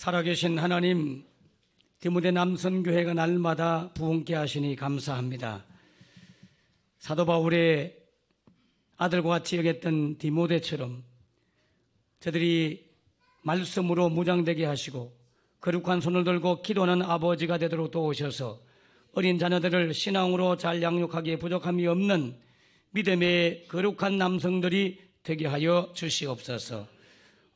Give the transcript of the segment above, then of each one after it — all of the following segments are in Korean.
살아계신 하나님, 디모데 남선교회가 날마다 부흥케 하시니 감사합니다. 사도 바울의 아들과 같이 여겼던 디모데처럼 저들이 말씀으로 무장되게 하시고 거룩한 손을 들고 기도하는 아버지가 되도록 도우셔서 어린 자녀들을 신앙으로 잘 양육하기에 부족함이 없는 믿음의 거룩한 남성들이 되게 하여 주시옵소서.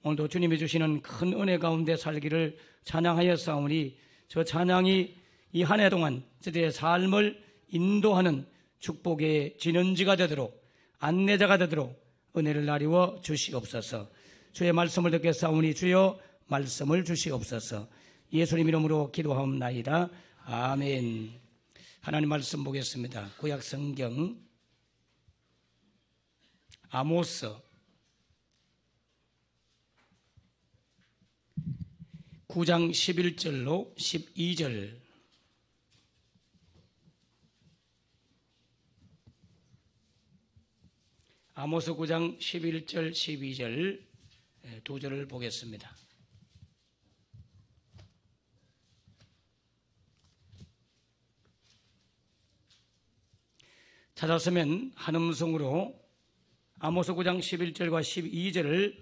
오늘도 주님이 주시는 큰 은혜 가운데 살기를 찬양하여 싸우니 저 찬양이 이 한 해 동안 저들의 삶을 인도하는 축복의 진원지가 되도록 안내자가 되도록 은혜를 나리워 주시옵소서. 주의 말씀을 듣게 싸우니 주여 말씀을 주시옵소서. 예수님 이름으로 기도하옵나이다. 아멘. 하나님 말씀 보겠습니다. 구약 성경 아모스 9장 11절로 12절. 아모스 9장 11절 12절 두 절을 보겠습니다. 찾았으면 한 음성으로 아모스 9장 11절과 12절을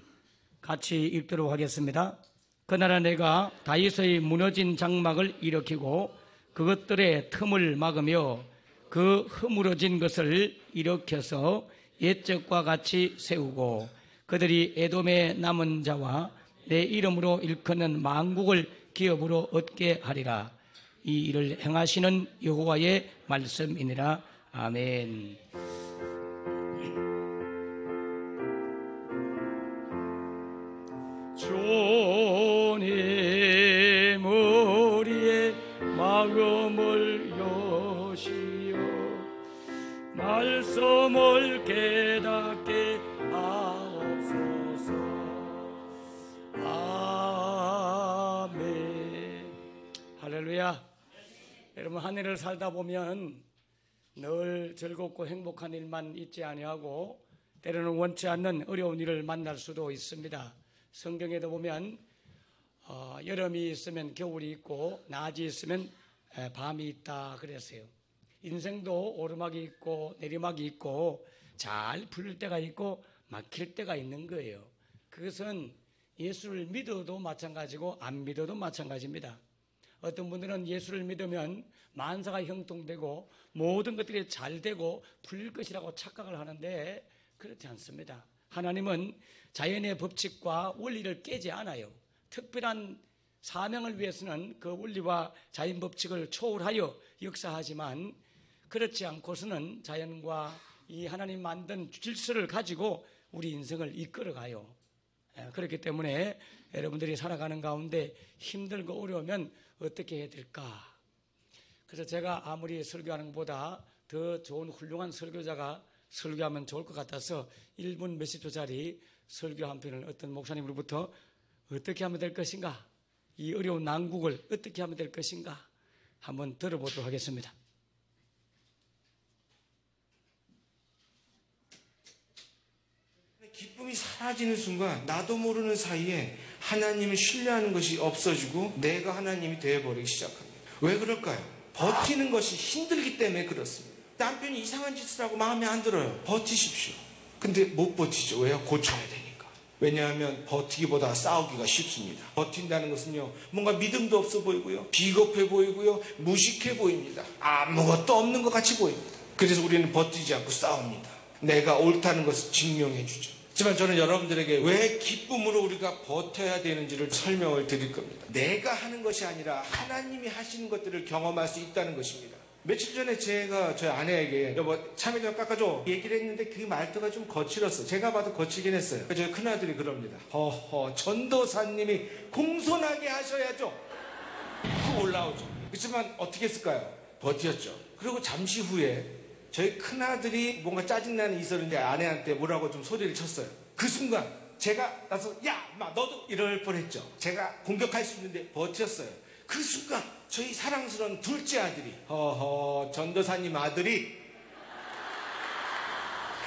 같이 읽도록 하겠습니다. 그날에 내가 다윗의 무너진 장막을 일으키고 그것들의 틈을 막으며 그 허물어진 것을 일으켜서 옛적과 같이 세우고 그들이 에돔의 남은 자와 내 이름으로 일컫는 만국을 기업으로 얻게 하리라. 이 일을 행하시는 여호와의 말씀이니라. 아멘. 주님 우리의 마음을 여시어 말씀을 깨닫게 하옵소서. 아멘. 할렐루야. 여러분, 한 해를 살다 보면 늘 즐겁고 행복한 일만 있지 아니하고 때로는 원치 않는 어려운 일을 만날 수도 있습니다. 성경에도 보면 여름이 있으면 겨울이 있고 낮이 있으면 밤이 있다 그랬어요. 인생도 오르막이 있고 내리막이 있고 잘 풀릴 때가 있고 막힐 때가 있는 거예요. 그것은 예수를 믿어도 마찬가지고 안 믿어도 마찬가지입니다. 어떤 분들은 예수를 믿으면 만사가 형통되고 모든 것들이 잘 되고 풀릴 것이라고 착각을 하는데 그렇지 않습니다. 하나님은 자연의 법칙과 원리를 깨지 않아요. 특별한 사명을 위해서는 그 원리와 자연 법칙을 초월하여 역사하지만 그렇지 않고서는 자연과 이 하나님 만든 질서를 가지고 우리 인생을 이끌어가요. 그렇기 때문에 여러분들이 살아가는 가운데 힘들고 어려우면 어떻게 해야 될까? 그래서 제가 아무리 설교하는 것보다 더 좋은 훌륭한 설교자가 설교하면 좋을 것 같아서 1분 몇십 초짜리 설교 한 편을 어떤 목사님으로부터 어떻게 하면 될 것인가, 이 어려운 난국을 어떻게 하면 될 것인가 한번 들어보도록 하겠습니다. 기쁨이 사라지는 순간 나도 모르는 사이에 하나님을 신뢰하는 것이 없어지고 내가 하나님이 되어버리기 시작합니다. 왜 그럴까요? 버티는 것이 힘들기 때문에 그렇습니다. 남편이 이상한 짓을 하고 마음에 안 들어요. 버티십시오. 근데 못 버티죠. 왜요? 고쳐야 되니까. 왜냐하면 버티기보다 싸우기가 쉽습니다. 버틴다는 것은요, 뭔가 믿음도 없어 보이고요, 비겁해 보이고요, 무식해 보입니다. 아무것도 없는 것 같이 보입니다. 그래서 우리는 버티지 않고 싸웁니다. 내가 옳다는 것을 증명해 주죠. 하지만 저는 여러분들에게 왜 기쁨으로 우리가 버텨야 되는지를 설명을 드릴 겁니다. 내가 하는 것이 아니라 하나님이 하시는 것들을 경험할 수 있다는 것입니다. 며칠 전에 제가 저희 아내에게 여보 참외 좀 깎아줘 얘기를 했는데 그 말투가 좀 거칠었어. 제가 봐도 거칠긴 했어요. 저희 큰아들이 그럽니다. 허허, 전도사님이 공손하게 하셔야죠. 그 올라오죠. 그렇지만 어떻게 했을까요? 버텼죠. 그리고 잠시 후에 저희 큰아들이 뭔가 짜증나는 이설인데 아내한테 뭐라고 좀 소리를 쳤어요. 그 순간 제가 나서 야, 마 너도 이럴 뻔했죠. 제가 공격할 수 있는데 버텼어요. 그 순간 저희 사랑스러운 둘째 아들이 전도사님 아들이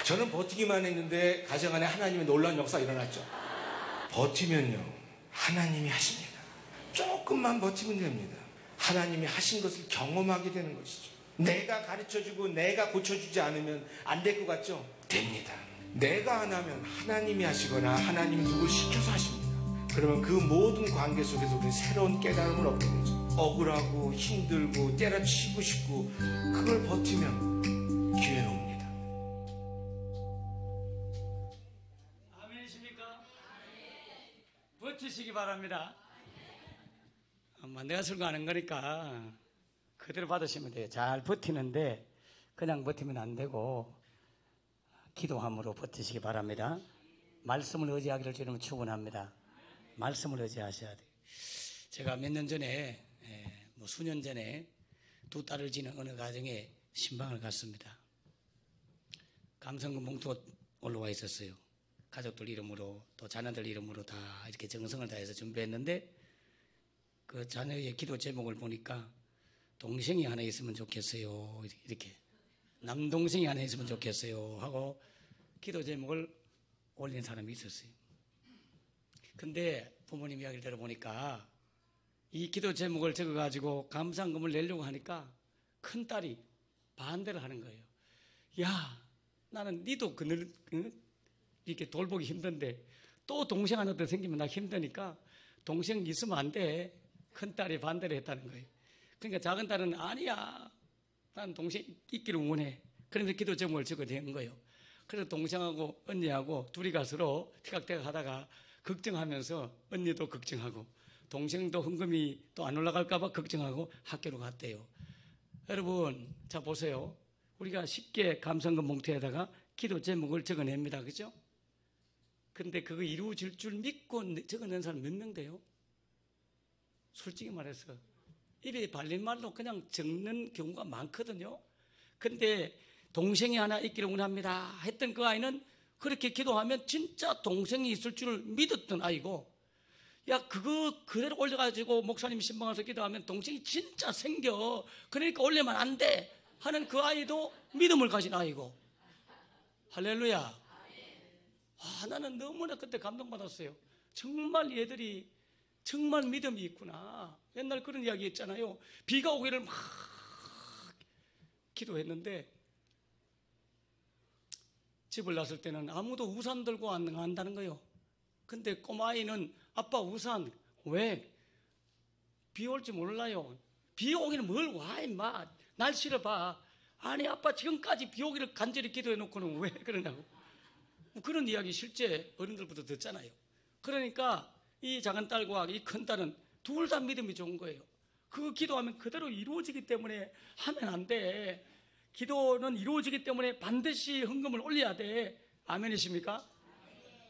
저는 버티기만 했는데 가정 안에 하나님의 놀라운 역사가 일어났죠. 버티면요 하나님이 하십니다. 조금만 버티면 됩니다. 하나님이 하신 것을 경험하게 되는 것이죠. 내가 가르쳐주고 내가 고쳐주지 않으면 안 될 것 같죠? 됩니다. 내가 안 하면 하나님이 하시거나 하나님이 누굴 시켜서 하십니다. 그러면 그 모든 관계 속에서 우리 새로운 깨달음을 얻게 되죠. 억울하고 힘들고 때려치고 싶고 그걸 버티면 기회는 옵니다. 아멘이십니까? 버티시기 바랍니다. 내가 설교하는 거니까 그대로 받으시면 돼요. 잘 버티는데 그냥 버티면 안 되고 기도함으로 버티시기 바랍니다. 말씀을 의지하기를 주님은 축원합니다. 말씀을 의지하셔야 돼요. 제가 몇 년 전에 수년 전에 두 딸을 지닌 어느 가정에 신방을 갔습니다. 감성금 봉투가 올라와 있었어요. 가족들 이름으로 또 자녀들 이름으로 다 이렇게 정성을 다해서 준비했는데 그 자녀의 기도 제목을 보니까 동생이 하나 있으면 좋겠어요. 이렇게 남동생이 하나 있으면 좋겠어요 하고 기도 제목을 올린 사람이 있었어요. 근데 부모님 이야기를 들어보니까 이 기도 제목을 적어가지고 감상금을 내려고 하니까 큰딸이 반대를 하는 거예요. 야, 나는 니도 그늘 이렇게 돌보기 힘든데 또 동생 하나 더 생기면 나 힘드니까 동생 있으면 안 돼. 큰딸이 반대를 했다는 거예요. 그러니까 작은 딸은 아니야. 난 동생 있기를 원해. 그러면서 기도 제목을 적어낸 거예요. 그래서 동생하고 언니하고 둘이 가서로 티각태각 하다가 걱정하면서 언니도 걱정하고 동생도 헌금이 또 안 올라갈까봐 걱정하고 학교로 갔대요. 여러분, 자 보세요. 우리가 쉽게 감상금 봉투에다가 기도 제목을 적어냅니다. 그죠? 근데 그거 이루어질 줄 믿고 적어낸 사람 몇 명 돼요? 솔직히 말해서 입에 발린 말로 그냥 적는 경우가 많거든요. 근데 동생이 하나 있기를 원합니다 했던 그 아이는 그렇게 기도하면 진짜 동생이 있을 줄 믿었던 아이고, 야 그거 그대로 올려가지고 목사님 신방에서 기도하면 동생이 진짜 생겨, 그러니까 올리면 안 돼 하는 그 아이도 믿음을 가진 아이고. 할렐루야. 나는 너무나 그때 감동받았어요. 정말 얘들이 정말 믿음이 있구나. 옛날 그런 이야기 했잖아요. 비가 오기를 막 기도했는데 집을 났을 때는 아무도 우산 들고 안 간다는 거예요. 근데 꼬마아이는 아빠 우산 왜? 비 올지 몰라요. 비 오기는 뭘 와 임마. 날씨를 봐. 아니 아빠 지금까지 비 오기를 간절히 기도해 놓고는 왜 그러냐고. 그런 이야기 실제 어른들부터 듣잖아요. 그러니까 이 작은 딸과 이 큰 딸은 둘 다 믿음이 좋은 거예요. 그 기도하면 그대로 이루어지기 때문에 하면 안 돼. 기도는 이루어지기 때문에 반드시 헌금을 올려야 돼. 아멘이십니까?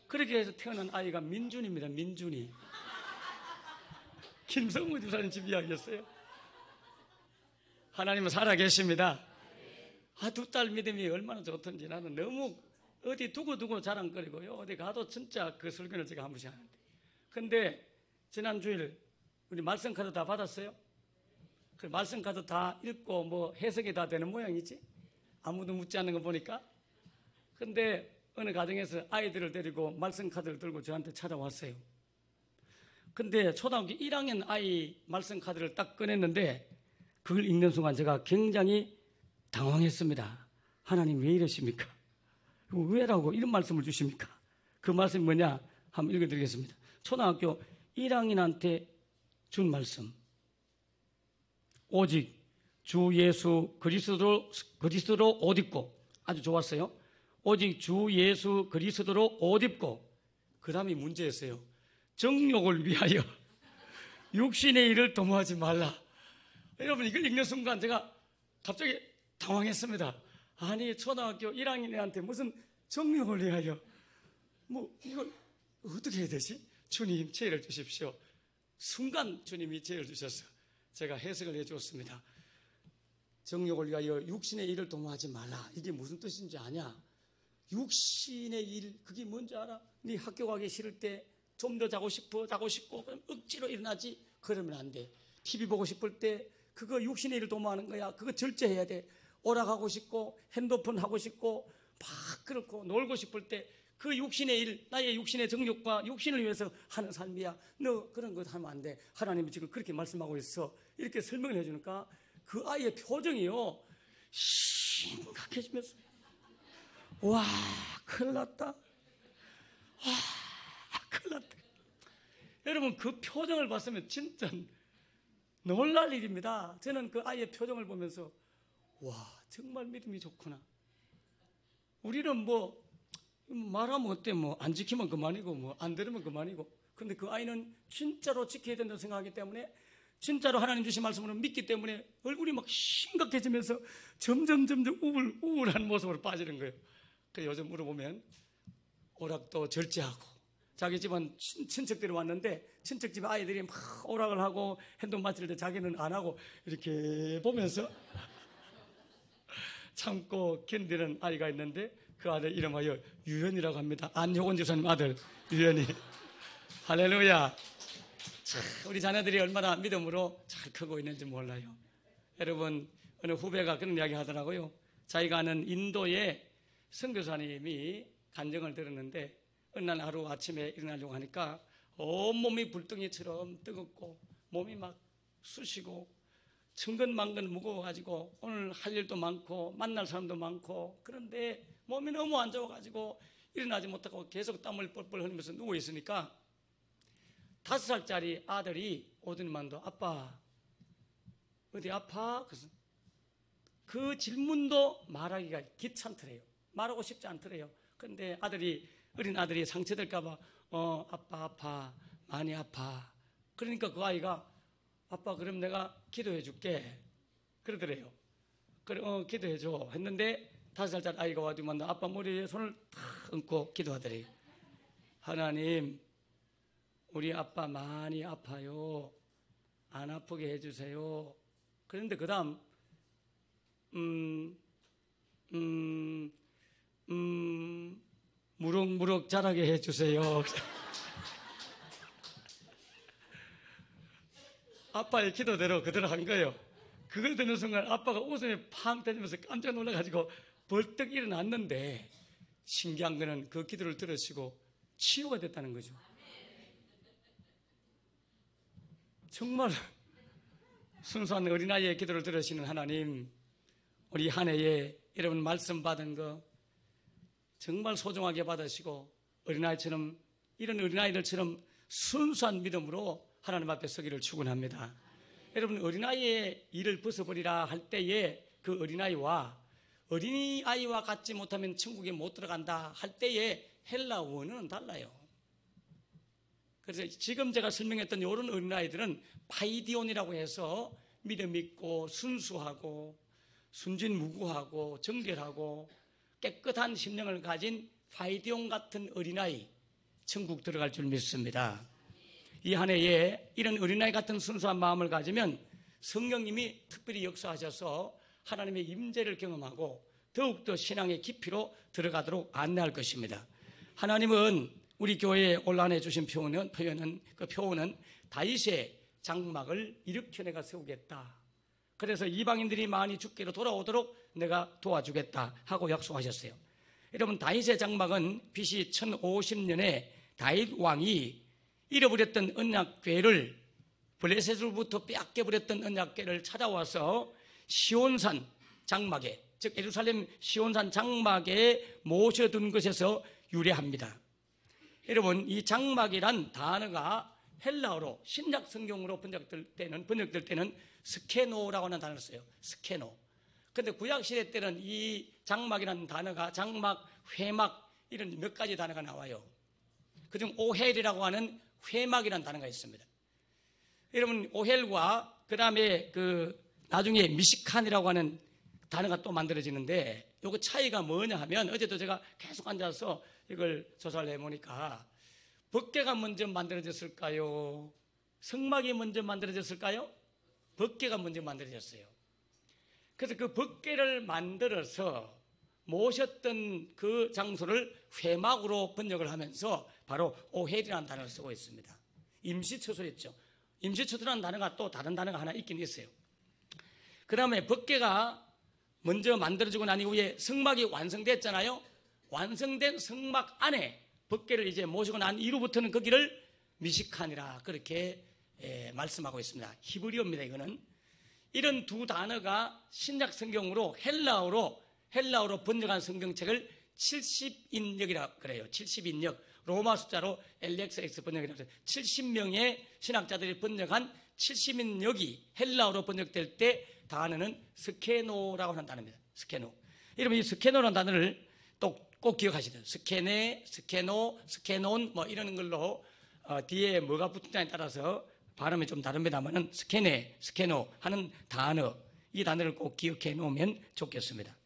그렇게 해서 태어난 아이가 민준입니다. 민준이. 김성무 집사님 집 이야기였어요. 하나님은 살아계십니다. 두 딸 믿음이 얼마나 좋던지 나는 너무 어디 두고 자랑거리고요. 어디 가도 진짜 그 설교를 제가 한 번씩 하는데. 근데 지난 주일 우리 말씀 카드 다 받았어요? 그 말씀 카드 다 읽고 뭐 해석이 다 되는 모양이지? 아무도 묻지 않는 거 보니까. 근데 어느 가정에서 아이들을 데리고 말씀 카드를 들고 저한테 찾아왔어요. 근데 초등학교 1학년 아이 말씀 카드를 딱 꺼냈는데 그걸 읽는 순간 제가 굉장히 당황했습니다. 하나님 왜 이러십니까? 왜라고 이런 말씀을 주십니까? 그 말씀이 뭐냐? 한번 읽어드리겠습니다. 초등학교 1학년한테 준 말씀. 오직 주 예수 그리스도로 옷 입고. 아주 좋았어요. 오직 주 예수 그리스도로 옷 입고. 그 다음이 문제였어요. 정욕을 위하여 육신의 일을 도모하지 말라. 여러분 이걸 읽는 순간 제가 갑자기 당황했습니다. 아니 초등학교 1학년한테 무슨 정욕을 위하여 뭐 이걸 어떻게 해야 되지? 주님 지혜를 주십시오. 순간 주님이 지혜를 주셔서 제가 해석을 해주었습니다. 정욕을 위하여 육신의 일을 도모하지 말라. 이게 무슨 뜻인지 아냐? 육신의 일 그게 뭔지 알아? 네 학교 가기 싫을 때 좀 더 자고 싶고 그럼 억지로 일어나지. 그러면 안 돼. TV 보고 싶을 때 그거 육신의 일을 도모하는 거야. 그거 절제해야 돼. 오락하고 싶고 핸드폰 하고 싶고 막 그렇고 놀고 싶을 때 그 육신의 일, 나의 육신의 정욕과 육신을 위해서 하는 삶이야. 너 그런 거 하면 안 돼. 하나님이 지금 그렇게 말씀하고 있어. 이렇게 설명을 해주니까 그 아이의 표정이요, 심각해지면서, 와, 큰일 났다. 와, 큰일 났다. 여러분, 그 표정을 봤으면 진짜 놀랄 일입니다. 저는 그 아이의 표정을 보면서, 와, 정말 믿음이 좋구나. 우리는 뭐 말하면 어때, 뭐 안 지키면 그만이고 뭐 안 들으면 그만이고, 근데 그 아이는 진짜로 지켜야 된다고 생각하기 때문에, 진짜로 하나님 주신 말씀으로 믿기 때문에 얼굴이 막 심각해지면서 점점 우울한 모습으로 빠지는 거예요. 그래서 요즘 물어보면 오락도 절제하고, 자기 집안 친척들이 왔는데 친척 집 아이들이 막 오락을 하고 행동 마칠 때 자기는 안 하고 이렇게 보면서 참고 견디는 아이가 있는데, 그 아들 이름하여 유연이라고 합니다. 안효곤 집사님 아들 유연이. 할렐루야. 참, 우리 자녀들이 얼마나 믿음으로 잘 크고 있는지 몰라요. 여러분, 어느 후배가 그런 이야기 하더라고요. 자기가 아는 인도의 선교사님이 간증을 들었는데, 어느 날 하루 아침에 일어나려고 하니까 온몸이 불덩이처럼 뜨겁고 몸이 막 쑤시고 천근만근 무거워가지고 오늘 할 일도 많고 만날 사람도 많고, 그런데 몸이 너무 안 좋아가지고 일어나지 못하고 계속 땀을 뻘뻘 흘리면서 누워있으니까 5살짜리 아들이 오더니만도, 아빠 어디 아파? 그래서 그 질문도 말하기가 귀찮더래요. 말하고 싶지 않더래요. 그런데 어린 아들이 상처될까봐 아빠 아파, 많이 아파. 그러니까 그 아이가, 아빠 그럼 내가 기도해 줄게 그러더래요. 그래, 기도해 줘 했는데 5살짜리 아이가 와주면 아빠 머리에 손을 탁 얹고 기도하더래요. 하나님, 우리 아빠 많이 아파요. 안 아프게 해주세요. 그런데 그 다음 무럭무럭 자라게 해주세요. 아빠의 기도대로 그대로 한 거예요. 그걸 듣는 순간 아빠가 웃음에 팡 터지면서 깜짝 놀라가지고 벌떡 일어났는데, 신기한 거는 그 기도를 들으시고 치유가 됐다는 거죠. 정말 순수한 어린아이의 기도를 들으시는 하나님, 우리 한 해에 여러분 말씀 받은 거 정말 소중하게 받으시고, 어린아이처럼, 이런 어린아이들처럼 순수한 믿음으로 하나님 앞에 서기를 축원합니다. 여러분, 어린아이의 일을 벗어버리라 할 때에 그 어린아이와 같지 못하면 천국에 못 들어간다 할 때에 헬라 원어는 달라요. 그래서 지금 제가 설명했던 이런 어린아이들은 파이디온이라고 해서 믿음 있고 순수하고 순진무구하고 정결하고 깨끗한 심령을 가진 파이디온 같은 어린아이, 천국 들어갈 줄 믿습니다. 이 한 해에 이런 어린아이 같은 순수한 마음을 가지면 성령님이 특별히 역사하셔서 하나님의 임재를 경험하고 더욱더 신앙의 깊이로 들어가도록 안내할 것입니다. 하나님은 우리 교회에 올라내 주신 표현은 다윗의 장막을 일으켜 내가 세우겠다. 그래서 이방인들이 많이 주께로 돌아오도록 내가 도와주겠다 하고 약속하셨어요. 여러분, 다윗의 장막은 BC 1050년에 다윗 왕이 잃어버렸던 언약궤를, 블레셋으로부터 빼앗겨버렸던 언약궤를 찾아와서 시온산 장막에, 즉 예루살렘 시온산 장막에 모셔둔 것에서 유래합니다. 여러분, 이 장막이란 단어가 헬라어로 신약 성경으로 번역될 때는 스케노라고 하는 단어를 써요. 스케노. 그런데 구약시대 때는 이 장막이라는 단어가 장막, 회막 이런 몇 가지 단어가 나와요. 그중 오헬이라고 하는 회막이라는 단어가 있습니다. 여러분, 오헬과 그 다음에 나중에 미시칸이라고 하는 단어가 또 만들어지는데, 요거 차이가 뭐냐 하면, 어제도 제가 계속 앉아서 이걸 조사를 해보니까 법궤가 먼저 만들어졌을까요? 성막이 먼저 만들어졌을까요? 법궤가 먼저 만들어졌어요. 그래서 그 법궤를 만들어서 모셨던 그 장소를 회막으로 번역을 하면서 바로 오헬이라는 단어를 쓰고 있습니다. 임시처소였죠. 임시처소라는 단어가 또 다른 단어가 하나 있긴 있어요. 그 다음에 법궤가 먼저 만들어지고 난 이후에 성막이 완성됐잖아요. 완성된 성막 안에 법궤를 이제 모시고 난 이후부터는 거기를 미식하니라 그렇게 말씀하고 있습니다. 히브리어입니다. 이거는 이런 두 단어가 신약 성경으로 헬라어로 번역한 성경책을 70인역이라 그래요. 70인역 로마 숫자로 LXX 번역이라고 해서 70명의 신학자들이 번역한 70인역이 헬라어로 번역될 때 단어는 스케노라고 하는 단어입니다. 스케노. 여러분 이 스케노라는 단어를 또 꼭 기억하시죠. 스케네, 스케노, 스케논 뭐 이러는 걸로 뒤에 뭐가 붙느냐에 따라서 발음이 좀 다릅니다만은 스케네, 스케노 하는 단어 이 단어를 꼭 기억해 놓으면 좋겠습니다.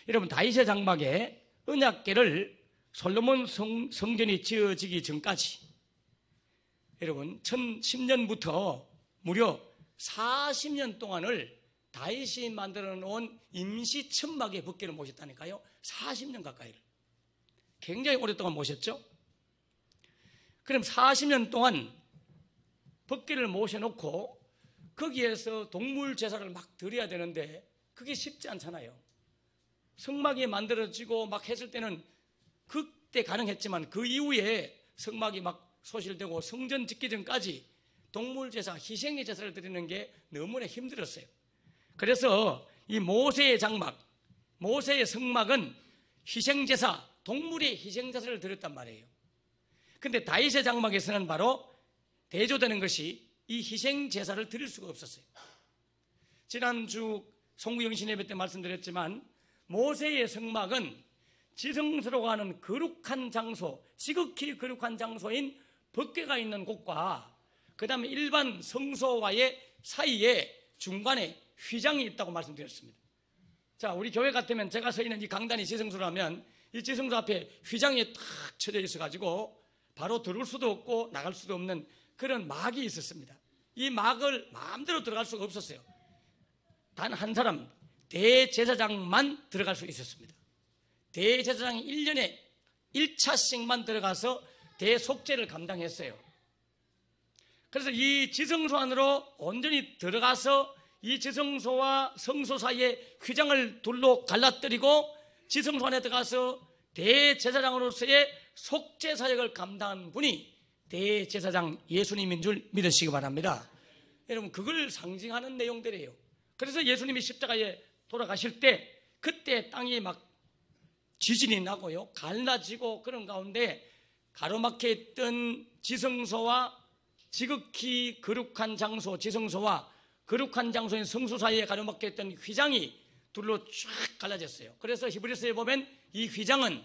여러분 다윗의 장막에 언약궤를 솔로몬 성전이 지어지기 전까지 여러분 1010년부터 무려 40년 동안을 다윗이 만들어 놓은 임시 천막의 법궤를 모셨다니까요. 40년 가까이를. 굉장히 오랫동안 모셨죠. 그럼 40년 동안 법궤를 모셔놓고 거기에서 동물 제사를 막 드려야 되는데 그게 쉽지 않잖아요. 성막이 만들어지고 막 했을 때는 그때 가능했지만 그 이후에 성막이 막 소실되고 성전 짓기 전까지 동물 제사, 희생의 제사를 드리는 게 너무나 힘들었어요. 그래서 이 모세의 장막, 모세의 성막은 희생제사, 동물의 희생제사를 드렸단 말이에요. 근데 다윗의 장막에서는 바로 대조되는 것이 이 희생제사를 드릴 수가 없었어요. 지난주 송구영신 예배 때 말씀드렸지만 모세의 성막은 지성소라고 하는 거룩한 장소, 지극히 거룩한 장소인 법궤가 있는 곳과 그 다음에 일반 성소와의 사이에 중간에 휘장이 있다고 말씀드렸습니다. 자, 우리 교회 같으면 제가 서 있는 이 강단이 지성소라면 이 지성소 앞에 휘장이 탁 쳐져 있어가지고 바로 들어올 수도 없고 나갈 수도 없는 그런 막이 있었습니다. 이 막을 마음대로 들어갈 수가 없었어요. 단 한 사람, 대제사장만 들어갈 수 있었습니다. 대제사장이 1년에 1차씩만 들어가서 대속죄를 감당했어요. 그래서 이 지성소 안으로 온전히 들어가서 이 지성소와 성소 사이에 휘장을 둘로 갈라뜨리고 지성소 안에 들어가서 대제사장으로서의 속죄 사역을 감당한 분이 대제사장 예수님인 줄 믿으시기 바랍니다. 여러분 그걸 상징하는 내용들이에요. 그래서 예수님이 십자가에 돌아가실 때 그때 땅이 막 지진이 나고요, 갈라지고 그런 가운데 가로막혀 있던 지성소와 지극히 거룩한 장소 지성소와 거룩한 장소인 성소 사이에 가로막혀 있던 휘장이 둘로 쫙 갈라졌어요. 그래서 히브리서에 보면 이 휘장은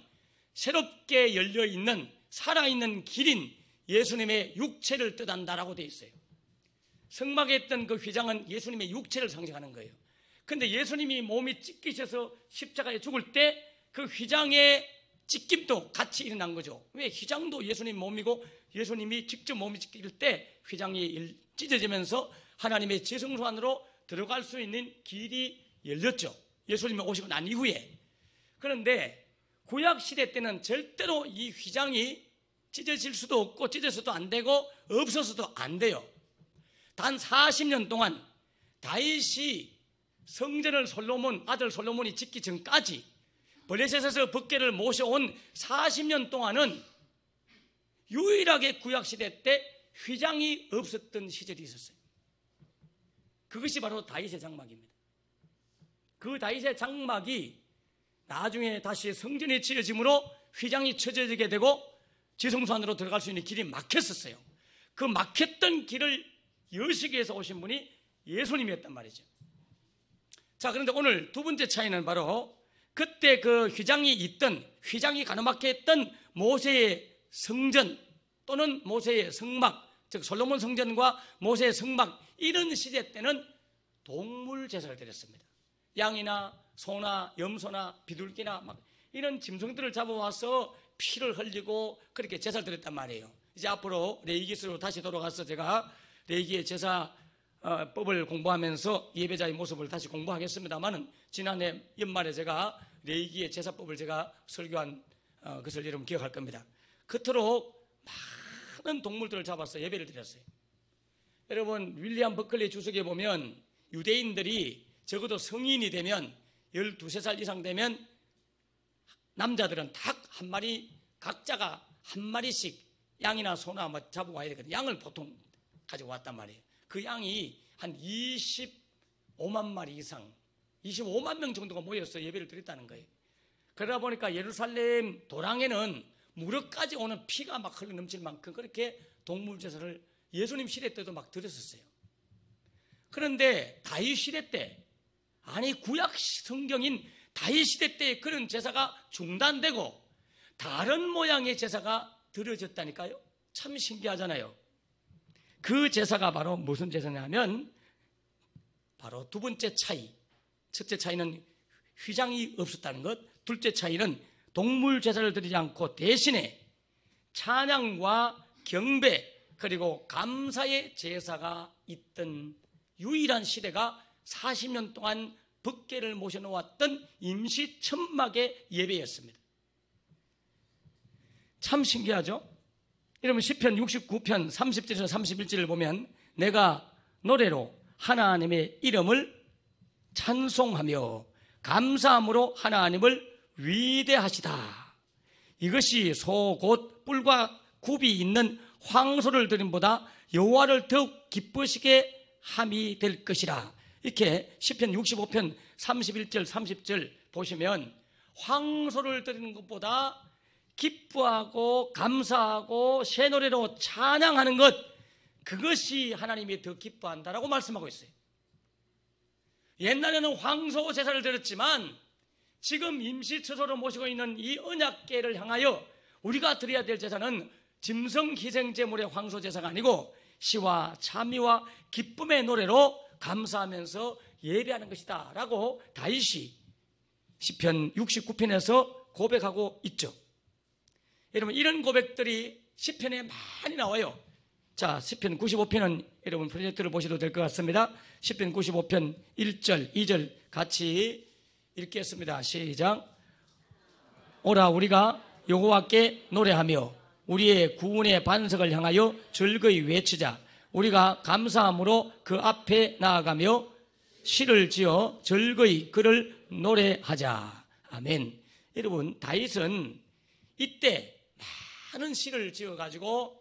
새롭게 열려있는 살아있는 길인 예수님의 육체를 뜻한다라고 되어 있어요. 성막에 있던 그 휘장은 예수님의 육체를 상징하는 거예요. 그런데 예수님이 몸이 찢기셔서 십자가에 죽을 때 그 휘장의 찢김도 같이 일어난 거죠. 왜? 휘장도 예수님 몸이고 예수님이 직접 몸이 찢길 때 휘장이 찢어지면서 하나님의 지성소 안으로 들어갈 수 있는 길이 열렸죠. 예수님이 오시고 난 이후에. 그런데 구약시대 때는 절대로 이 휘장이 찢어질 수도 없고 찢어서도 안 되고 없어서도 안 돼요. 단 40년 동안 다윗이 성전을 아들 솔로몬이 짓기 전까지 블레셋에서 법궤를 모셔온 40년 동안은 유일하게 구약시대 때 휘장이 없었던 시절이 있었어요. 그것이 바로 다윗의 장막입니다. 그 다윗의 장막이 나중에 다시 성전이 지어짐으로 휘장이 쳐져지게 되고 지성소 안으로 들어갈 수 있는 길이 막혔었어요. 그 막혔던 길을 여시기 위해서 오신 분이 예수님이었단 말이죠. 자, 그런데 오늘 두 번째 차이는 바로 그때 그 휘장이 가로막혀 있던 모세의 성전 또는 모세의 성막, 즉 솔로몬 성전과 모세의 성막 이런 시대 때는 동물 제사를 드렸습니다. 양이나 소나 염소나 비둘기나 막 이런 짐승들을 잡아와서 피를 흘리고 그렇게 제사를 드렸단 말이에요. 이제 앞으로 레위기서로 다시 돌아가서 제가 레위기의 제사 법을 공부하면서 예배자의 모습을 다시 공부하겠습니다만은 지난해 연말에 제가 레위기의 제사법을 제가 설교한 것을 여러분 기억할 겁니다. 그토록 많은 동물들을 잡아서 예배를 드렸어요. 여러분 윌리엄 버클리 주석에 보면 유대인들이 적어도 성인이 되면 12, 13살 이상 되면 남자들은 닭 한 마리 각자가 한 마리씩 양이나 소나 뭐 잡고 와야 되거든요. 양을 보통 가지고 왔단 말이에요. 그 양이 한 25만 마리 이상, 25만 명 정도가 모여서 예배를 드렸다는 거예요. 그러다 보니까 예루살렘 도랑에는 무릎까지 오는 피가 막 흘러 넘칠 만큼 그렇게 동물 제사를 예수님 시대 때도 막 드렸었어요. 그런데 다윗 시대 때, 아니 구약 성경인 다윗 시대 때 그런 제사가 중단되고 다른 모양의 제사가 드려졌다니까요. 참 신기하잖아요. 그 제사가 바로 무슨 제사냐면 바로 두 번째 차이. 첫째 차이는 휘장이 없었다는 것. 둘째 차이는 동물 제사를 드리지 않고 대신에 찬양과 경배 그리고 감사의 제사가 있던 유일한 시대가 40년 동안 법궤를 모셔놓았던 임시 천막의 예배였습니다. 참 신기하죠? 여러분 시편 69편 30절에서 31절을 보면 내가 노래로 하나님의 이름을 찬송하며 감사함으로 하나님을 위대하시다. 이것이 소 곧 뿔과 굽이 있는 황소를 드림보다 여호와를 더욱 기쁘시게 함이 될 것이라. 이렇게 시편 65편 31절 30절 보시면 황소를 드리는 것보다 기뻐하고 감사하고 새 노래로 찬양하는 것, 그것이 하나님이 더 기뻐한다라고 말씀하고 있어요. 옛날에는 황소 제사를 드렸지만 지금 임시처소로 모시고 있는 이 언약궤를 향하여 우리가 드려야 될 제사는 짐승 희생제물의 황소 제사가 아니고 시와 찬미와 기쁨의 노래로 감사하면서 예배하는 것이다 라고 다윗이 시편 69편에서 고백하고 있죠. 여러분 이런 고백들이 시편에 많이 나와요. 자, 시편 95편은 여러분 프로젝트를 보셔도 될 것 같습니다. 시편 95편 1절 2절 같이 읽겠습니다. 시작. 오라 우리가 여호와께 노래하며 우리의 구원의 반석을 향하여 즐거이 외치자. 우리가 감사함으로 그 앞에 나아가며 시를 지어 즐거이 그를 노래하자. 아멘. 여러분 다윗은 이때 많은 시를 지어가지고,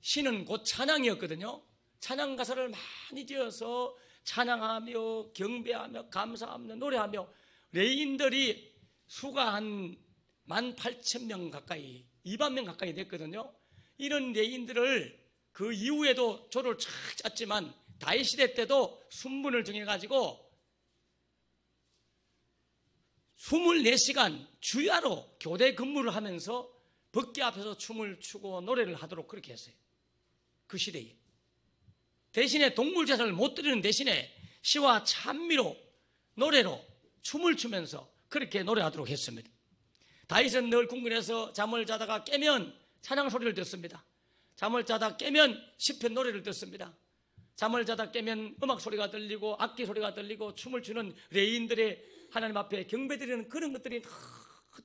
시는 곧 찬양이었거든요. 찬양 가사를 많이 지어서 찬양하며 경배하며 감사하며 노래하며 레인들이 수가 한 18,000명 가까이 2만 가까이 됐거든요. 이런 레인들을 그 이후에도 조를 쫙 짰지만 다윗 시대 때도 순문을 정해가지고 24시간 주야로 교대 근무를 하면서 법궤 앞에서 춤을 추고 노래를 하도록 그렇게 했어요. 그 시대에. 대신에 동물 제사를 못 드리는 대신에 시와 찬미로 노래로 춤을 추면서 그렇게 노래하도록 했습니다. 다윗은 늘 궁궐에서 잠을 자다가 깨면 찬양 소리를 듣습니다. 잠을 자다 깨면 시편 노래를 듣습니다. 잠을 자다 깨면 음악 소리가 들리고 악기 소리가 들리고 춤을 추는 레인들의 하나님 앞에 경배드리는 그런 것들이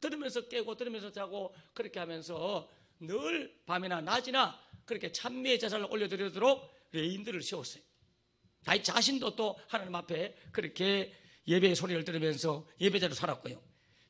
들으면서 깨고 들으면서 자고 그렇게 하면서 늘 밤이나 낮이나 그렇게 찬미의 제사를 올려드리도록 레인들을 세웠어요. 다윗 자신도 또 하나님 앞에 그렇게 예배의 소리를 들으면서 예배자로 살았고요.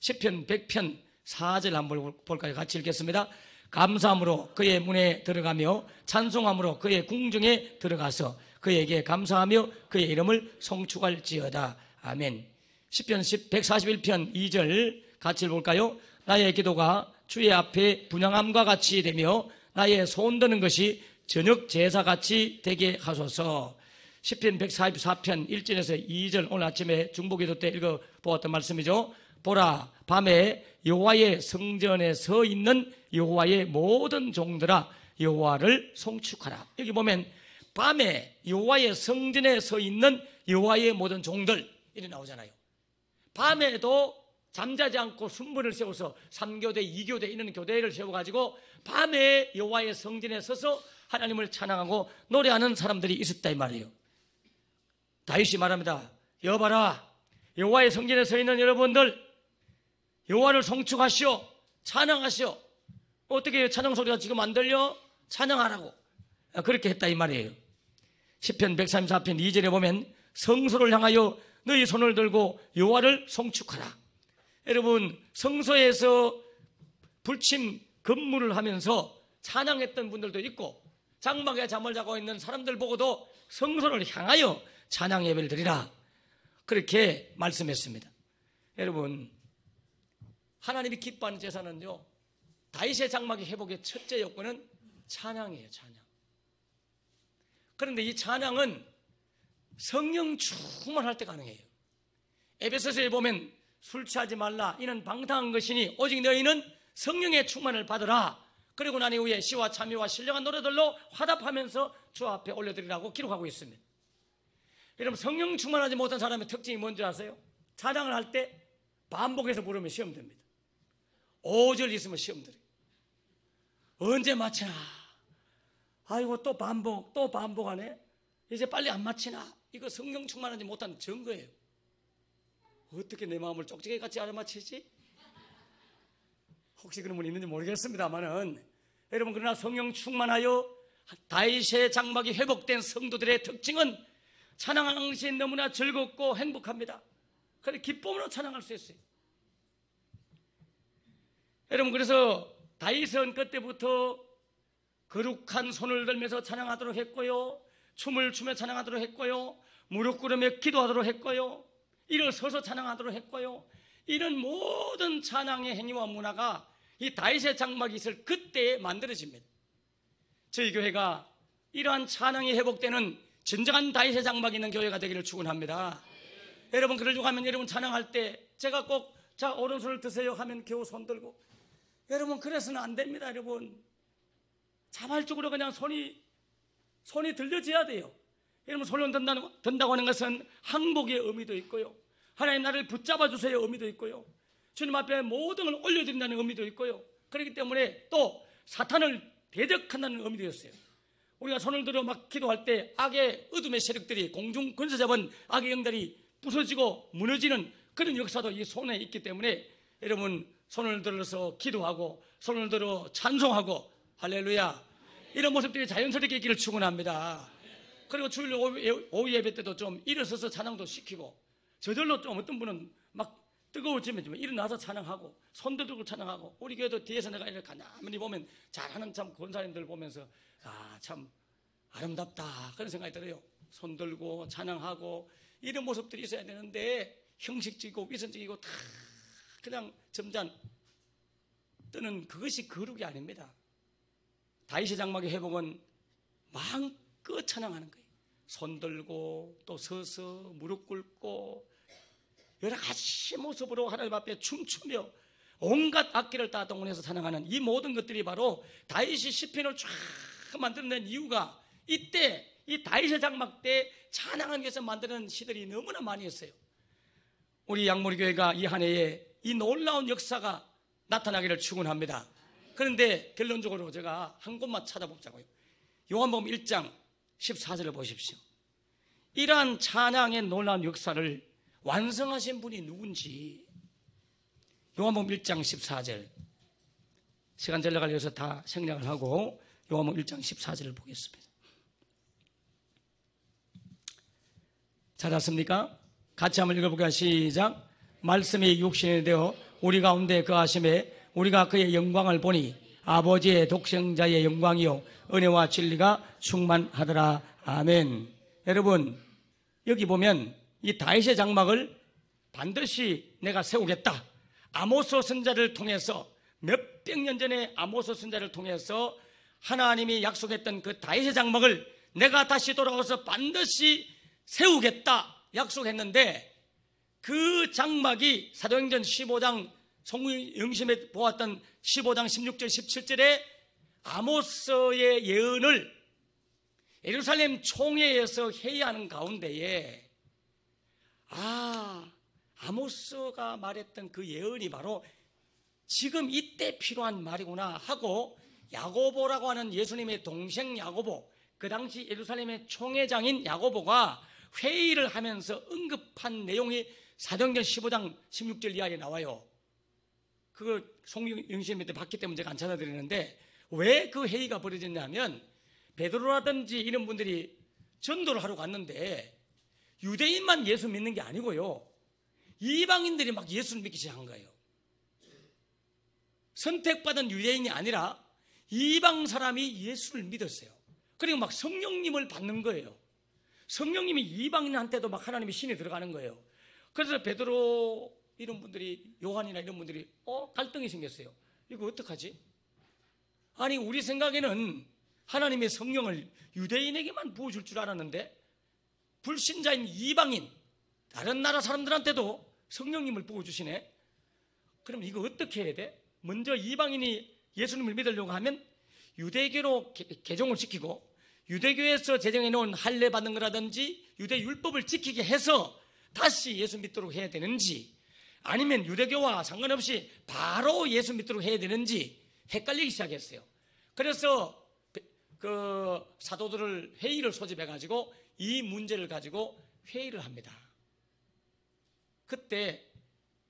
시편 100편 4절 한번 볼까요? 같이 읽겠습니다. 감사함으로 그의 문에 들어가며 찬송함으로 그의 궁정에 들어가서 그에게 감사하며 그의 이름을 송축할지어다. 아멘. 시편 141편 2절 같이 볼까요? 나의 기도가 주의 앞에 분향함과 같이 되며 나의 손 드는 것이 저녁 제사같이 되게 하소서. 시편 144편 1절에서 2절 오늘 아침에 중보기도 때 읽어보았던 말씀이죠. 보라 밤에 여호와의 성전에 서 있는 여호와의 모든 종들아 여호와를 송축하라. 여기 보면 밤에 여호와의 성전에 서 있는 여호와의 모든 종들 이렇게 나오잖아요. 밤에도 잠자지 않고 순번을 세워서 3교대, 2교대 이런 교대를 세워가지고 밤에 여호와의 성전에 서서 하나님을 찬양하고 노래하는 사람들이 있었다 이 말이에요. 다윗이 말합니다. 여봐라 여호와의 성전에 서 있는 여러분들 여호와를 송축하시오. 찬양하시오. 어떻게 찬양 소리가 지금 안 들려? 찬양하라고 그렇게 했다 이 말이에요. 시편 134편 2절에 보면 성소를 향하여 너희 손을 들고 여호와를 송축하라. 여러분 성소에서 불침 근무를 하면서 찬양했던 분들도 있고 장막에 잠을 자고 있는 사람들 보고도 성소를 향하여 찬양 예배를 드리라 그렇게 말씀했습니다. 여러분 하나님이 기뻐하는 제사는요 다윗의 장막의 회복의 첫째 요건은 찬양이에요. 찬양. 그런데 이 찬양은 성령 충만할 때 가능해요. 에베소서에 보면 술 취하지 말라 이는 방탕한 것이니 오직 너희는 성령의 충만을 받으라. 그리고 난 이후에 시와 참여와 신령한 노래들로 화답하면서 주 앞에 올려드리라고 기록하고 있습니다. 여러분 성령 충만하지 못한 사람의 특징이 뭔지 아세요? 찬양을 할 때 반복해서 부르면 시험 됩니다. 5절 있으면 시험 들어요. 언제 마치나? 아이고 또 반복하네. 이제 빨리 안 마치나? 이거 성령 충만하지 못한 증거예요. 어떻게 내 마음을 쪽지게 같이 알아맞히지? 혹시 그런 분이 있는지 모르겠습니다만은 여러분 그러나 성령 충만하여 다윗의 장막이 회복된 성도들의 특징은 찬양하는 것이 너무나 즐겁고 행복합니다. 그래서 기쁨으로 찬양할 수 있어요. 여러분 그래서 다윗은 그때부터 거룩한 손을 들면서 찬양하도록 했고요, 춤을 추며 찬양하도록 했고요, 무릎 꿇으며 기도하도록 했고요, 일어서서 찬양하도록 했고요. 이런 모든 찬양의 행위와 문화가 이 다윗의 장막이 있을 그때에 만들어집니다. 저희 교회가 이러한 찬양이 회복되는 진정한 다윗의 장막이 있는 교회가 되기를 축원합니다. 여러분 그러려고 하면 여러분 찬양할 때 제가 꼭 자 오른손을 드세요 하면 겨우 손 들고 여러분 그래서는 안 됩니다. 여러분 자발적으로 그냥 손이 들려져야 돼요. 여러분 손을 든다고 하는 것은 항복의 의미도 있고요, 하나님 나를 붙잡아 주세요 의미도 있고요, 주님 앞에 모든 걸 올려드린다는 의미도 있고요. 그렇기 때문에 또 사탄을 대적한다는 의미도 있어요. 우리가 손을 들어 막 기도할 때 악의 어둠의 세력들이 공중 권세 잡은 악의 영들이 부서지고 무너지는 그런 역사도 이 손에 있기 때문에 여러분 손을 들어서 기도하고 손을 들어 찬송하고 할렐루야 이런 모습들이 자연스럽게 있기를 축원합니다. 그리고 주일 오후 예배 때도 좀 일어서서 찬양도 시키고 저절로 좀 어떤 분은 막 뜨거워지면 좀 일어나서 찬양하고 손도 들고 찬양하고 우리 교회도 뒤에서 내가 이렇게 가만히 보면 잘하는 참 권사님들 보면서 참 아름답다 그런 생각이 들어요. 손 들고 찬양하고 이런 모습들이 있어야 되는데 형식적이고 위선적이고 다 그냥 점잖 뜨는 그것이 거룩이 아닙니다. 다윗의 장막의 회복은 마음껏 찬양하는 거예요. 손 들고 또 서서 무릎 꿇고 여러 가지 모습으로 하나님 앞에 춤추며 온갖 악기를 다 동원해서 찬양하는 이 모든 것들이 바로 다윗이 시편을 쫙 만들어낸 이유가 이때 이 다윗의 장막 때 찬양하기 위해서 만드는 시들이 너무나 많이 있어요. 우리 양모리 교회가 이 한 해에 이 놀라운 역사가 나타나기를 축원합니다. 그런데 결론적으로 제가 한 곳만 찾아보자고요. 요한복음 1장 14절을 보십시오. 이러한 찬양의 놀라운 역사를 완성하신 분이 누군지 요한복음 1장 14절 시간 전략을 위해서 다 생략을 하고 요한복음 1장 14절을 보겠습니다. 찾았습니까? 같이 한번 읽어볼까요? 시작. 말씀이 육신이 되어 우리 가운데 거하심에 우리가 그의 영광을 보니 아버지의 독생자의 영광이요 은혜와 진리가 충만하더라. 아멘. 여러분 여기 보면 이 다윗의 장막을 반드시 내가 세우겠다. 아모스 선지자를 통해서 몇백 년 전에 아모스 선지자를 통해서 하나님이 약속했던 그 다윗의 장막을 내가 다시 돌아와서 반드시 세우겠다 약속했는데 그 장막이 사도행전 15장 성령심에 보았던 15장 16절 17절에 아모스의 예언을 예루살렘 총회에서 회의하는 가운데에 아모스가 말했던 그 예언이 바로 지금 이때 필요한 말이구나 하고 야고보라고 하는 예수님의 동생 야고보, 그 당시 예루살렘의 총회장인 야고보가 회의를 하면서 언급한 내용이 사도행전 15장 16절 이하에 나와요. 그거 성령심에 봤기 때문에 제가 안 찾아드리는데 왜 그 회의가 벌어졌냐면 베드로라든지 이런 분들이 전도를 하러 갔는데 유대인만 예수 믿는 게 아니고요, 이방인들이 막 예수를 믿기 시작한 거예요. 선택받은 유대인이 아니라 이방 사람이 예수를 믿었어요. 그리고 막 성령님을 받는 거예요. 성령님이 이방인한테도 막 하나님의 신이 들어가는 거예요. 그래서 베드로 이런 분들이, 요한이나 이런 분들이 갈등이 생겼어요. 이거 어떡하지? 아니, 우리 생각에는 하나님의 성령을 유대인에게만 부어줄 줄 알았는데 불신자인 이방인, 다른 나라 사람들한테도 성령님을 부어주시네. 그럼 이거 어떻게 해야 돼? 먼저 이방인이 예수님을 믿으려고 하면 유대교로 개종을 시키고 유대교에서 제정해 놓은 할례 받는 거라든지 유대 율법을 지키게 해서 다시 예수 믿도록 해야 되는지, 아니면 유대교와 상관없이 바로 예수 믿도록 해야 되는지 헷갈리기 시작했어요. 그래서 그 사도들을 회의를 소집해 가지고 이 문제를 가지고 회의를 합니다. 그때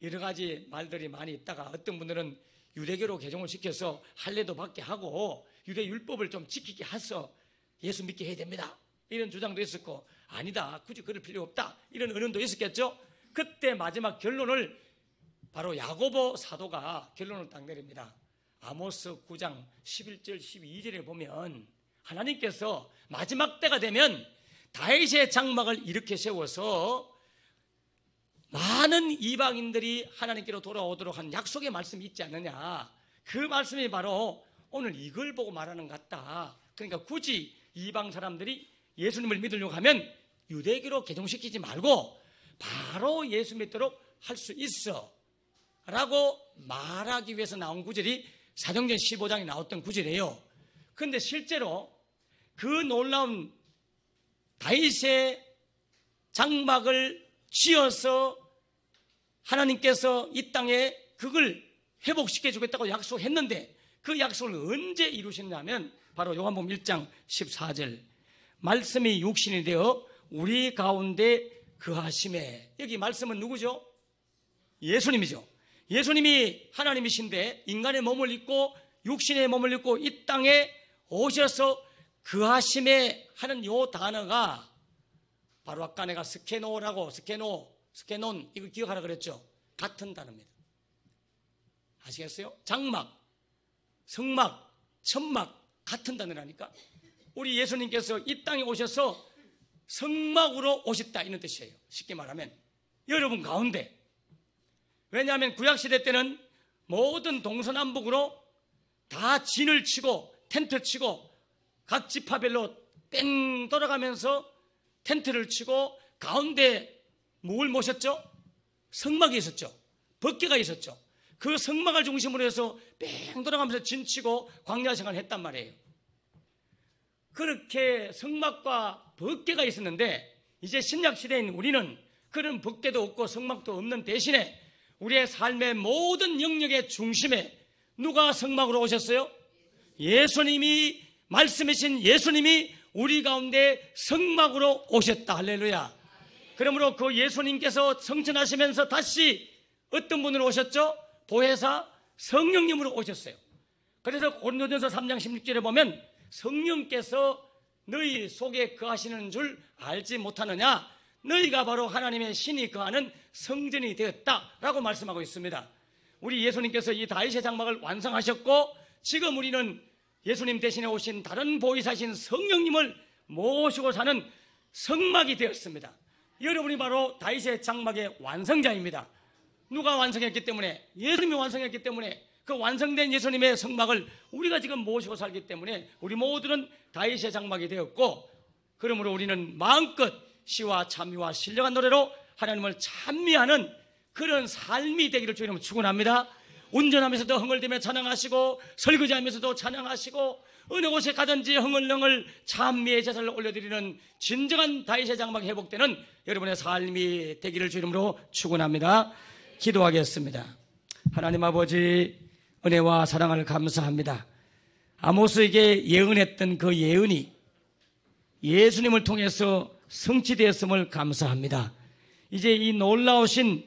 여러 가지 말들이 많이 있다가 어떤 분들은 유대교로 개종을 시켜서 할례도 받게 하고 유대 율법을 좀 지키게 해서 예수 믿게 해야 됩니다, 이런 주장도 있었고, 아니다, 굳이 그럴 필요 없다, 이런 의논도 있었겠죠. 그때 마지막 결론을 바로 야고보 사도가 결론을 딱 내립니다. 아모스 9장 11절 12절에 보면 하나님께서 마지막 때가 되면 다윗의 장막을 일으켜 세워서 많은 이방인들이 하나님께로 돌아오도록 한 약속의 말씀이 있지 않느냐, 그 말씀이 바로 오늘 이걸 보고 말하는 것 같다. 그러니까 굳이 이방 사람들이 예수님을 믿으려고 하면 유대교로 개종시키지 말고 바로 예수 믿도록 할 수 있어 라고 말하기 위해서 나온 구절이 사도행전 15장에 나왔던 구절이에요. 그런데 실제로 그 놀라운 다윗의 장막을 지어서 하나님께서 이 땅에 그걸 회복시켜 주겠다고 약속했는데 그 약속을 언제 이루셨냐면 바로 요한복음 1장 14절, 말씀이 육신이 되어 우리 가운데 거하심에. 여기 말씀은 누구죠? 예수님이죠. 예수님이 하나님이신데 인간의 몸을 입고 육신의 몸을 입고 이 땅에 오셔서 거하심에 하는 요 단어가 바로 아까 내가 스케노라고 스케논 이거 기억하라 그랬죠. 같은 단어입니다. 아시겠어요? 장막, 성막, 천막 같은 단어라니까. 우리 예수님께서 이 땅에 오셔서 성막으로 오셨다, 이런 뜻이에요. 쉽게 말하면 여러분 가운데. 왜냐하면 구약시대 때는 모든 동서남북으로 다 진을 치고 텐트 치고 각 지파별로 뺑 돌아가면서 텐트를 치고 가운데 뭘 모셨죠? 성막이 있었죠. 법궤가 있었죠. 그 성막을 중심으로 해서 뺑 돌아가면서 진치고 광야 생활을 했단 말이에요. 그렇게 성막과 법궤가 있었는데 이제 신약시대인 우리는 그런 법궤도 없고 성막도 없는 대신에 우리의 삶의 모든 영역의 중심에 누가 성막으로 오셨어요? 예수님이, 말씀이신 예수님이 우리 가운데 성막으로 오셨다. 할렐루야. 그러므로 그 예수님께서 성천하시면서 다시 어떤 분으로 오셨죠? 보혜사 성령님으로 오셨어요. 그래서 고린도전서 3장 16절에 보면 성령께서 너희 속에 거하시는 줄 알지 못하느냐, 너희가 바로 하나님의 신이 거하는 성전이 되었다라고 말씀하고 있습니다. 우리 예수님께서 이 다윗의 장막을 완성하셨고 지금 우리는 예수님 대신에 오신 다른 보혜사신 성령님을 모시고 사는 성막이 되었습니다. 여러분이 바로 다윗의 장막의 완성자입니다. 누가 완성했기 때문에? 예수님이 완성했기 때문에 그 완성된 예수님의 성막을 우리가 지금 모시고 살기 때문에 우리 모두는 다윗의 장막이 되었고, 그러므로 우리는 마음껏 시와 찬미와 신령한 노래로 하나님을 찬미하는 그런 삶이 되기를 주님은 축원합니다. 운전하면서도 흥얼대며 찬양하시고 설거지하면서도 찬양하시고 어느 곳에 가든지 흥얼흥얼 찬미의 제사를 올려드리는 진정한 다윗의 장막이 회복되는 여러분의 삶이 되기를 주님으로 축원합니다. 기도하겠습니다. 하나님 아버지, 은혜와 사랑을 감사합니다. 아모스에게 예언했던 그 예언이 예수님을 통해서 성취되었음을 감사합니다. 이제 이 놀라우신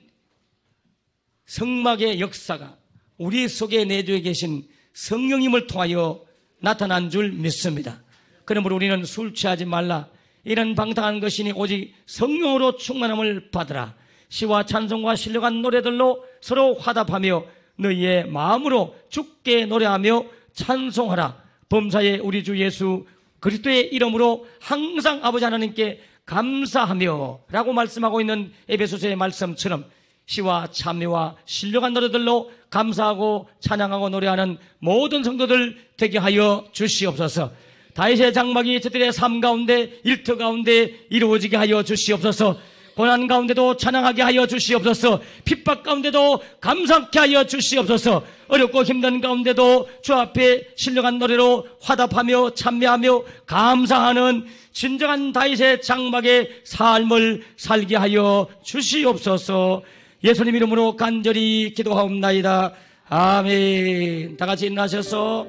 성막의 역사가 우리 속에 내주에 계신 성령님을 통하여 나타난 줄 믿습니다. 그러므로 우리는 술 취하지 말라, 이런 방탕한 것이니 오직 성령으로 충만함을 받으라. 시와 찬송과 신령한 노래들로 서로 화답하며 너희의 마음으로 주께 노래하며 찬송하라. 범사의 우리 주 예수 그리스도의 이름으로 항상 아버지 하나님께 감사하며 라고 말씀하고 있는 에베소서의 말씀처럼 시와 참여와 신령한 노래들로 감사하고 찬양하고 노래하는 모든 성도들 되게 하여 주시옵소서. 다윗의 장막이 저들의 삶 가운데 일터 가운데 이루어지게 하여 주시옵소서. 고난 가운데도 찬양하게 하여 주시옵소서. 핍박 가운데도 감사케 하여 주시옵소서. 어렵고 힘든 가운데도 주 앞에 신령한 노래로 화답하며 찬미하며 감사하는 진정한 다윗의 장막의 삶을 살게 하여 주시옵소서. 예수님 이름으로 간절히 기도하옵나이다. 아멘. 다 같이 일어나셔서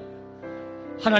하나님